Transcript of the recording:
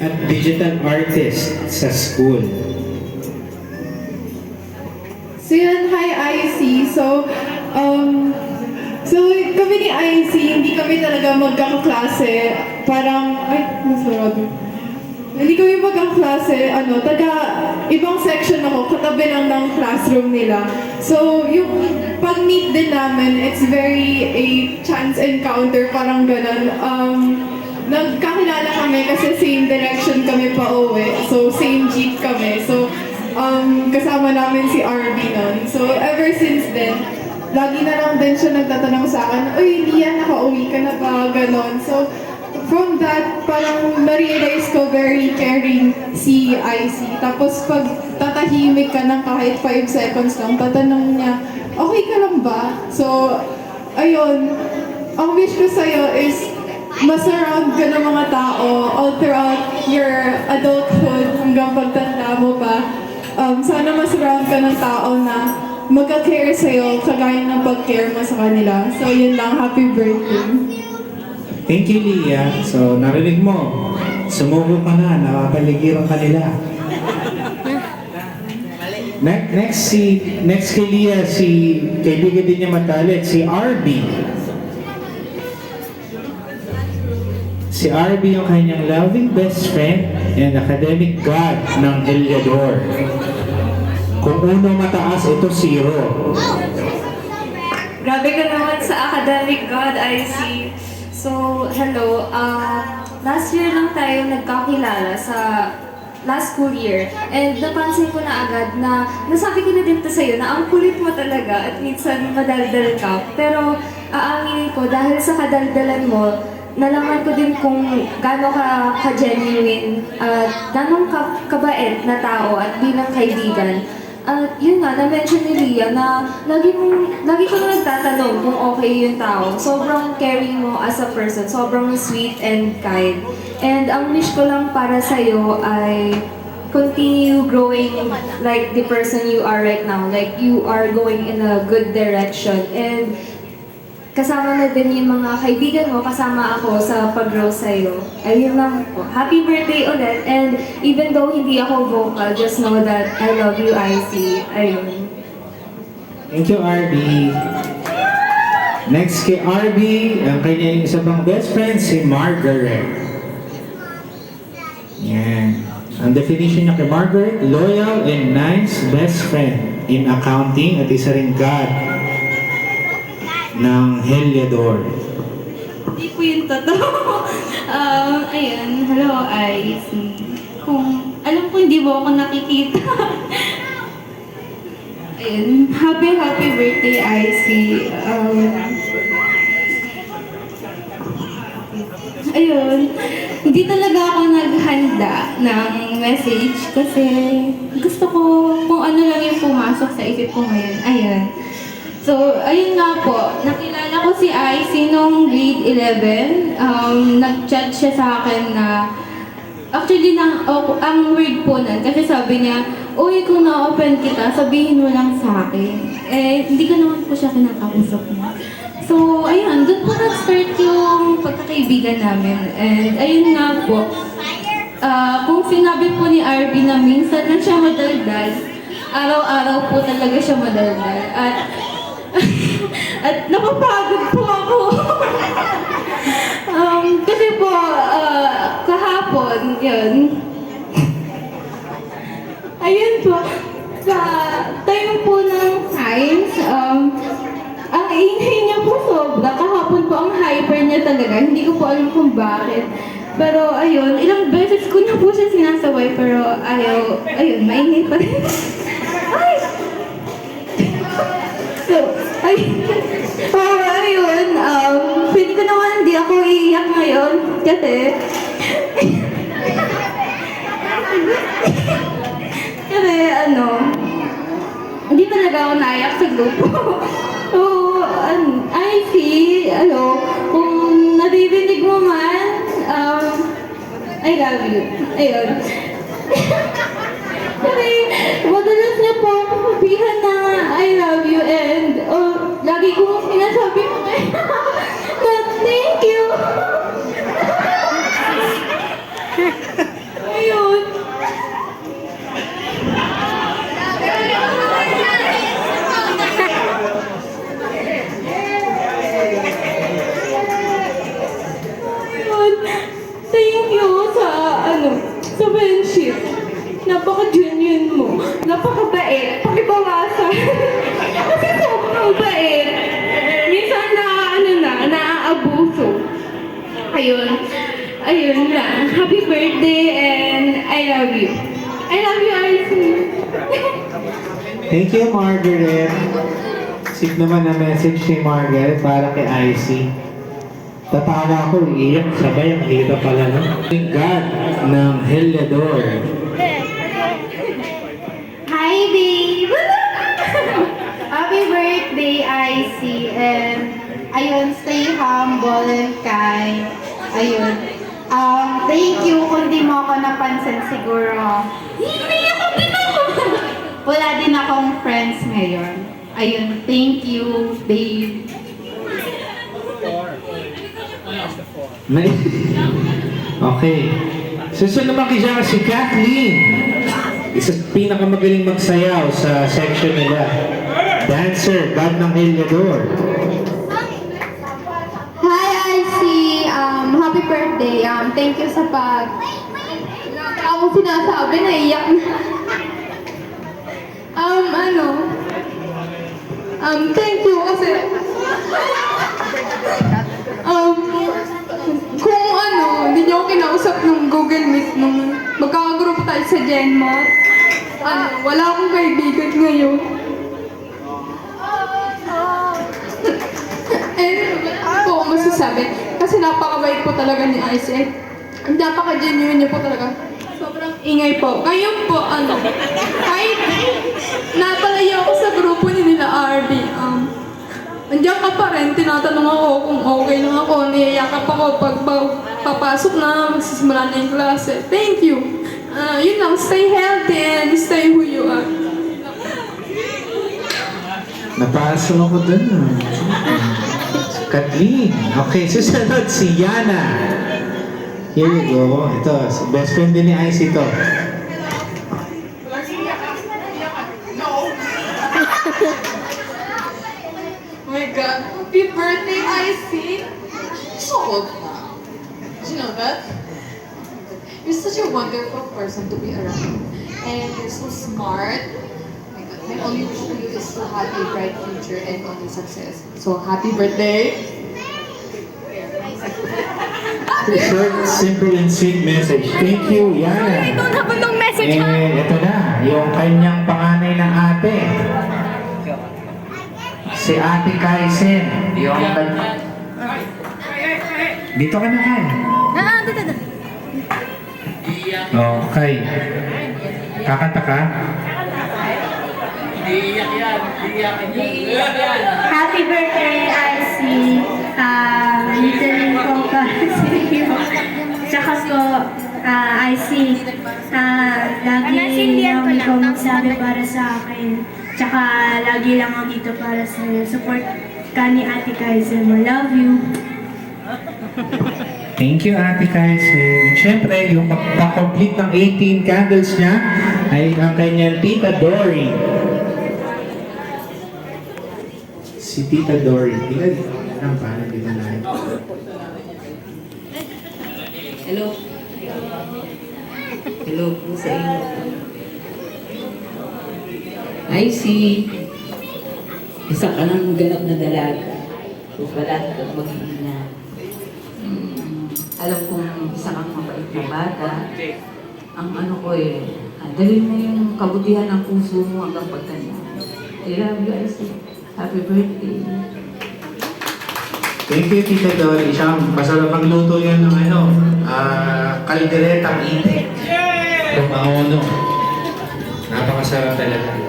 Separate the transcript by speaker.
Speaker 1: at digital artist sa school.
Speaker 2: So yun, hi IC. So kami ni IC, hindi kami talaga magkakaklase. Parang, ay, nasarado. Hindi kami magkakaklase, taga ibang section ako, katabi lang ng classroom nila. So yung pag-meet din namin, it's very a chance encounter, parang ganun. Nagkakilala kami kasi same direction kami pa uwi. So same jeep kami. So kasama namin si RB nun. So ever since then, lagi na lang din siya nagtatanong sa akin, "Uy, Lian, nakauwi ka na ba?" Ganon. So from that, parang na-realize ko very caring si IC. Tapos pag tatahimik ka ng kahit 5 seconds lang, tatanong niya, "Okay ka lang ba?" So ayun, ang wish ko sa'yo is ma-surround ka ng mga tao all throughout your adulthood hanggang pagtanda mo pa. Sana ma-surround ka ng tao na magka-care sa'yo kagaya ng pag-care mo sa kanila. So yun lang, happy birthday.
Speaker 1: Thank you, Leah. So, narinig mo, sumubo ka na, nakapaligiran ka nila. Next kay Leah, si kaibigan din niya matalik, si RB. Si RB yung kanyang loving best friend and academic god ng Heliodor. Kung uno mataas, ito 0.
Speaker 3: Grabe ka naman sa academic god, I see. So, hello. Last year lang tayo nagkakilala sa last school year. And napansin ko na agad na, nasabi ko na din to sa'yo, na ang kulit mo talaga at minsan madaldal ka. Pero aaminin ko, dahil sa kadaldalan mo, nalaman ko din kung gaano ka-genuine at gaano kabait na tao at bilang kaibigan. At yun nga, na-mention ni Leah na lagi ko na nagtatanong kung okay yung tao. Sobrang caring mo as a person, sobrang sweet and kind. And ang wish ko lang para sa'yo ay continue growing like the person you are right now. Like you are going in a good direction. And kasama na din yung mga kaibigan mo, kasama ako sa pag-grow sa'yo. Ayun lang po. Happy birthday ulit. And even though hindi ako vocal, just know that I love you, IC. Ayun.
Speaker 1: Thank you, RB. Next kay RB, ang kanyang isa pang best friend, si Margaret. Yan. Ang definition niya kay Margaret, loyal and nice best friend in accounting at isa ring God ng Heliodor.
Speaker 4: Hindi po yung totoo. Ayun, hello, IC. Kung alam ko hindi mo ako nakikita. Ayun, happy birthday, IC. Ayun, hindi talaga ako naghanda ng message kasi gusto ko kung ano lang yung pumasok sa isip ko ngayon. Ayun. So, ayun nga po, nakilala ko si IC nung grade 11. Nag-chat siya sa akin na, actually, ang word po nun, kasi sabi niya, "Uy, kung na-open kita, sabihin mo lang sa akin." Eh, hindi ko naman po siya kinakausap niya. So, ayun, doon po nag-start yung pagkakaibigan namin. And ayun nga po, kung sinabi po ni RB na minsan lang siya madaldal, araw-araw po talaga siya madaldal. At napapagod po ako. Kasi po, kahapon, yun. Ayun po, sa time po ng science, ang ingay niya po sobra. Kahapon po ang hyper niya talaga. Hindi ko po alam kung bakit. Pero ayun, ilang beses ko na po siya sinasaway, pero ayun, maingay pa rin. Ay! So, ayun, pwede ko naman hindi ako iiyak ngayon kasi hindi talaga ako naiyak sa grupo. So, I see, kung naririnig mo man, I love you. Ayun. Kasi, madalas niya po ako sabihan na I love you and lagi kong sinasabi ko ngayon na thank you. Ayun. Ayun. Thank you sa, sa friendship. Napaka-genuine mo. Napaka-bait. Pakibawasan. Kasi sobrang bait. Minsan naaabuso. Ayun. Ayun lang. Happy birthday and I love you. I love you, Arcee.
Speaker 1: Thank you, Margaret. Sweet naman na message ni Margaret para kay Icy. Tatawa ako, iiyak, sabay ang hirap pala, no? God ng Heliador.
Speaker 4: Hi, babe! Happy birthday, Icy. And, ayun, stay humble and kind. Ayun. Thank you kung di mo ako napansin siguro. Hindi ako din ako! Wala din akong friends ngayon. Ayun, thank you, babe.
Speaker 1: Okay. Susunod naman kay si Kathleen. Isa sa pinakamagaling magsayaw sa section nila. Dancer, God ng Heliador.
Speaker 4: Hi, Icy. Happy birthday. Thank you sa ako sinasabi, naiyak na. Thank you kasi kung hindi niyo ako kinausap nung Google Meet nung magkakagroup tayo sa Genmar, wala akong kaibigan ngayon. Ano po ako masasabi? Kasi napakabait po talaga ni Icy. Napaka-genuine niyo po talaga. Sobrang ingay po. Ngayon po, kahit napalayo ako sa grupo ni nila RB, andiyan ka pa rin, tinatanong ako kung okay lang ako, niyayakap ako pag papasok na, magsisimula na yung klase. Thank you. Yun lang, stay healthy and stay who you are.
Speaker 1: Napasok ako dun. Kathleen. Okay, susunod si Yana. Here you go. Ito, best friend din ni Icy to.
Speaker 2: Oh my God. Happy birthday, Icy. So old now. Did you know that? You're such a wonderful person to be around. And you're so smart. Oh my God. My only wish for you is to have a bright future and only success. So happy birthday.
Speaker 1: Short, simple, and sweet message. Thank you, Yana. And ito na, yung kanyang panganay ng ate. Si Ate Kaisen. Yung dito ka na, Kai. Okay. Kakanta ka?
Speaker 4: Happy birthday, Icy. Listening ko ka sa iyo. Tsaka po, Icy, lagi lang ikaw magsabi para sa akin. Tsaka lagi lang ako dito para sa iyo. Support ka ni Ate Kaisen mo. Love you.
Speaker 1: Thank you, Ate Kaisen. Siyempre, yung magpa-complete ng 18 candles niya ay ang kanyang Tita Dory. Si Tita Dory. Tingnan ang paano dito na.
Speaker 5: Hello. Hello po sa inyo. I see. Isa ka ng ganap na dalaga. Balat at mag-iina. Alam kong isa kang mabait na bata. Ang ano ko dalhin mo yung kabutihan ng puso mo hanggang pagtanda. I love you, I see. Happy birthday.
Speaker 1: Thank you, Tita Dory. Siyang masarap magluto yan ng kalderetang itik. Tumangono. Napakasarap talaga.